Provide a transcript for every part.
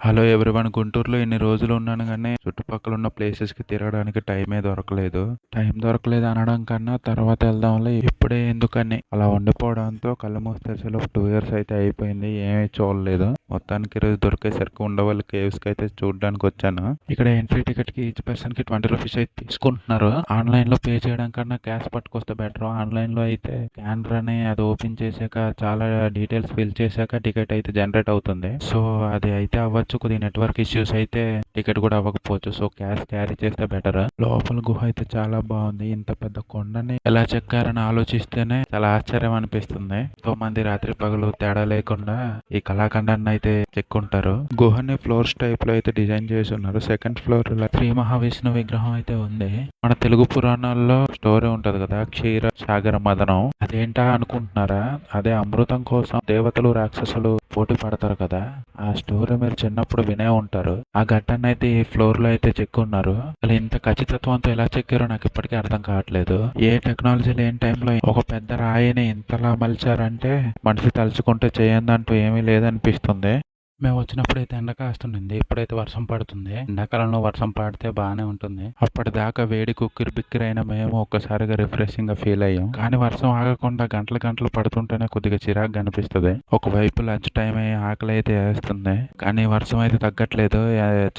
Hello everyone. గుంటూరులో ఇన్ని రోజులు ఉన్నాను గానీ చుట్టుపక్కల ఉన్న ప్లేసెస్కి తిరగడానికి టైమే దొరకలేదు. టైం దొరకలేదు అనడం కన్నా తర్వాత వెళ్దాంలే ఇప్పుడే ఎందుకని అలా ఉండిపోవడంతో కళ్ళు మూసి తెరిచేలోపు 2 years అయితే అయిపోయింది. ఏమీ చూడలేదు. మొత్తానికి ఈరోజు దొరికేసరికి ఉండవల్లి కేవ్స్కి అయితే చూడడానికి వచ్చాను. ఇక్కడ ఎంట్రీ టికెట్కి ఈచ్ పర్సన్కి 20 రూపీస్ అయితే తీసుకుంటున్నారు. ఆన్లైన్లో పే చేయడం కన్నా క్యాష్ పట్టుకొస్తే బెటర్. ఆన్లైన్లో అయితే స్కానర్ అని అది ఓపెన్ చేశాక చాలా డీటెయిల్స్ ఫిల్ చేశాక టికెట్ అయితే జనరేట్ అవుతుంది. సో అది అయితే అవ్వచ్చు. కొద్దిగా నెట్వర్క్ ఇష్యూస్ అయితే టికెట్ కూడా అవ్వకపోవచ్చు. సో క్యాష్ క్యారీ చేస్తే బెటర్. లోపల గుహ అయితే చాలా బాగుంది. ఇంత పెద్ద కొండని ఎలా చెక్కారని ఆలోచిస్తేనే చాలా ఆశ్చర్యం అనిపిస్తుంది. ఎంతో మంది రాత్రి పగలు తేడా లేకుండా ఈ కళాఖండాన్ని అయితే చెక్కుంటారు. గుహని ఫ్లోర్స్ టైప్ లో అయితే డిజైన్ చేసి ఉన్నారు. సెకండ్ ఫ్లోర్ శ్రీ మహావిష్ణు విగ్రహం అయితే ఉంది. మన తెలుగు పురాణాల్లో స్టోరీ ఉంటది కదా, క్షీర సాగర మదనం. అదేంటా అనుకుంటున్నారా? అదే అమృతం కోసం దేవతలు రాక్షసులు పోటీ పడతారు కదా, ఆ స్టోరీ మీరు చిన్నప్పుడు వినే ఉంటారు. ఆ ఘట్టాన్ని అయితే ఈ ఫ్లోర్ లో అయితే చెక్కున్నారు. అసలు ఇంత ఖచ్చితత్వంతో ఎలా చెక్కారో నాకు ఇప్పటికీ అర్థం కావట్లేదు. ఏ టెక్నాలజీ లేని టైంలో ఒక పెద్ద రాయిని ఇంతలా మలిచారంటే మనిషి తలుచుకుంటే చేయందంటూ ఏమీ లేదనిపిస్తుంది. మేము వచ్చినప్పుడు అయితే ఎండ కాస్తుండింది. ఇప్పుడైతే వర్షం పడుతుంది. ఎండాకాలంలో వర్షం పడితే బాగానే ఉంటుంది. అప్పటిదాకా వేడి కుక్కిరి బిక్కిరైన మేము ఒక్కసారిగా రిఫ్రెషింగ్ గా ఫీల్ అయ్యాం. కానీ వర్షం ఆగకుండా గంటలు గంటలు పడుతుంటేనే కొద్దిగా చిరాకు అనిపిస్తుంది. ఒకవైపు లంచ్ టైం అయ్యి ఆకలి అయితే వేస్తుంది. కానీ వర్షం అయితే తగ్గట్లేదు.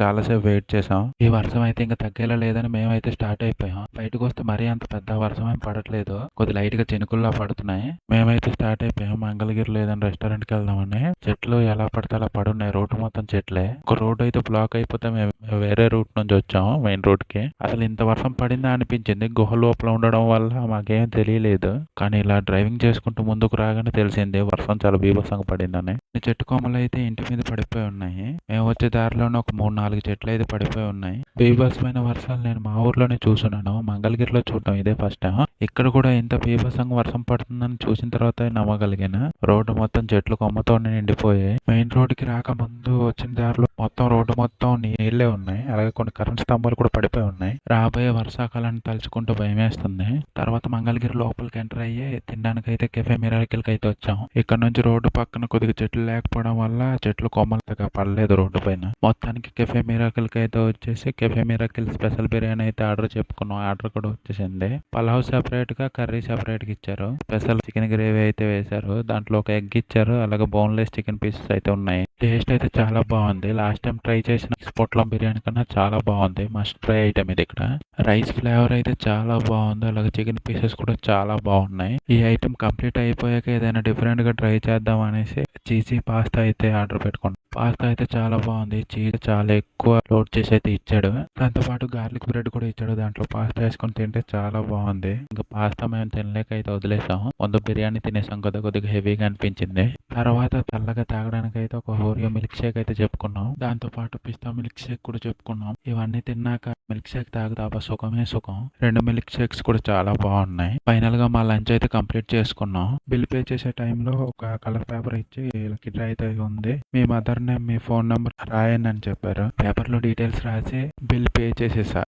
చాలాసేపు వెయిట్ చేసాం. ఈ వర్షం అయితే ఇంకా తగ్గేలా లేదని మేమైతే స్టార్ట్ అయిపోయాం. బయటకు వస్తే మరీ అంత పెద్ద వర్షం ఏం పడట్లేదు. కొద్ది లైట్ గా చినుకుల్లా పడుతున్నాయి. మేమైతే స్టార్ట్ అయిపోయాం. మంగళగిరి లేదని రెస్టారెంట్ కి వెళ్దామని. చెట్లు ఎలా పడితే అలా పడున్నాయి. రోడ్డు మొత్తం చెట్లే. ఒక రోడ్ అయితే బ్లాక్ అయిపోతే మేము వేరే రూట్ నుంచి వచ్చాము మెయిన్ రోడ్ కి. అసలు ఇంత వర్షం పడిందా అనిపించింది. గుహ లోపల ఉండడం వల్ల మాకేం తెలియలేదు. కానీ ఇలా డ్రైవింగ్ చేసుకుంటూ ముందుకు రాగానే తెలిసింది వర్షం చాలా బీభత్సంగా పడిందని. ఈ చెట్టు కొమ్మలు అయితే ఇంటి మీద పడిపోయి ఉన్నాయి. మేము వచ్చే దారిలోనే ఒక 3-4 చెట్లు అయితే పడిపోయి ఉన్నాయి. బీభత్సమైన వర్షాలు నేను మా ఊర్లోనే చూసున్నాను. మంగళగిరిలో చూడటం ఇదే ఫస్ట్ టైం. ఇక్కడ కూడా ఇంత బీభత్సంగా వర్షం పడుతుందని చూసిన తర్వాత నమ్మగలిగాను. రోడ్డు మొత్తం చెట్లు కొమ్మతో నిండిపోయాయి. మెయిన్ రోడ్ కి రాక ముందు వచ్చిన దారిలో మొత్తం రోడ్డు మొత్తం నీళ్లే ఉన్నాయి. అలాగే కొన్ని కరెంట్ స్తంభాలు కూడా పడిపోయి ఉన్నాయి. రాబోయే వర్షాకాలాన్ని తలుచుకుంటూ భయం వేస్తుంది. తర్వాత మంగళగిరి లోపలికి ఎంటర్ అయ్యి తినడానికి అయితే కెఫే మిరాకిల్ కి అయితే వచ్చాం. ఇక్కడ నుంచి రోడ్డు పక్కన కొద్దిగా చెట్లు లేకపోవడం వల్ల చెట్లు కొమ్మలుగా పడలేదు రోడ్డు పైన. మొత్తానికి కెఫే మిరాకిల్ కి అయితే వచ్చేసి కెఫే మిరాకిల్ స్పెషల్ బిర్యానీ అయితే ఆర్డర్ చెప్పుకున్నాం. ఆర్డర్ కూడా వచ్చేసింది. పలావ్ సెపరేట్ గా, కర్రీ సెపరేట్ గా ఇచ్చారు. స్పెషల్ చికెన్ గ్రేవీ అయితే వేశారు. దాంట్లో ఒక ఎగ్ ఇచ్చారు. అలాగే బోన్లెస్ చికెన్ పీసెస్ అయితే ఉన్నాయి. టేస్ట్ అయితే చాలా బాగుంది. లాస్ట్ టైం ట్రై చేసిన పొట్లం బిర్యానీ కన్నా చాలా బాగుంది. మస్ట్ ట్రై ఐటమ్ ఇది. ఇక్కడ రైస్ ఫ్లేవర్ అయితే చాలా బాగుంది. అలాగే చికెన్ పీసెస్ కూడా చాలా బాగున్నాయి. ఈ ఐటమ్ కంప్లీట్ అయిపోయాక ఏదైనా డిఫరెంట్ గా ట్రై చేద్దాం అనేసి చీజీ పాస్తా అయితే ఆర్డర్ పెట్టుకున్నాం. పాస్తా అయితే చాలా బాగుంది. చీజ్ చాలా ఎక్కువ లోడ్ చేసి అయితే ఇచ్చాడు. దాంతో పాటు గార్లిక్ బ్రెడ్ కూడా ఇచ్చాడు. దాంట్లో పాస్తా వేసుకొని తింటే చాలా బాగుంది. ఇంకా పాస్తా మేము తినలేక అయితే వదిలేసాం. ముందు బిర్యానీ తినేసాం కదా, కొద్దిగా హెవీగా అనిపించింది. తర్వాత చల్లగా తాగడానికి అయితే ఒక ఓరియో మిల్క్ షేక్ అయితే చెప్పుకున్నాం. దాంతో పాటు పిస్తా మిల్క్ షేక్ కూడా చెప్పుకున్నాం. ఇవన్నీ తిన్నాక మిల్క్ షేక్ తాగుతా సుఖమే సుఖం. 2 మిల్క్ షేక్స్ కూడా చాలా బాగున్నాయి. ఫైనల్ గా మా లంచ్ అయితే కంప్లీట్ చేసుకున్నాం. బిల్ పే చేసే టైంలో ఒక కలర్ పేపర్ ఇచ్చి లక్కీ డ్రా అయితే ఉంది, మీ మదర్ నేమ్, మీ ఫోన్ నెంబర్ రాయండి అని చెప్పారు. పేపర్ లో డీటెయిల్స్ రాసి బిల్ పే చేసేసా.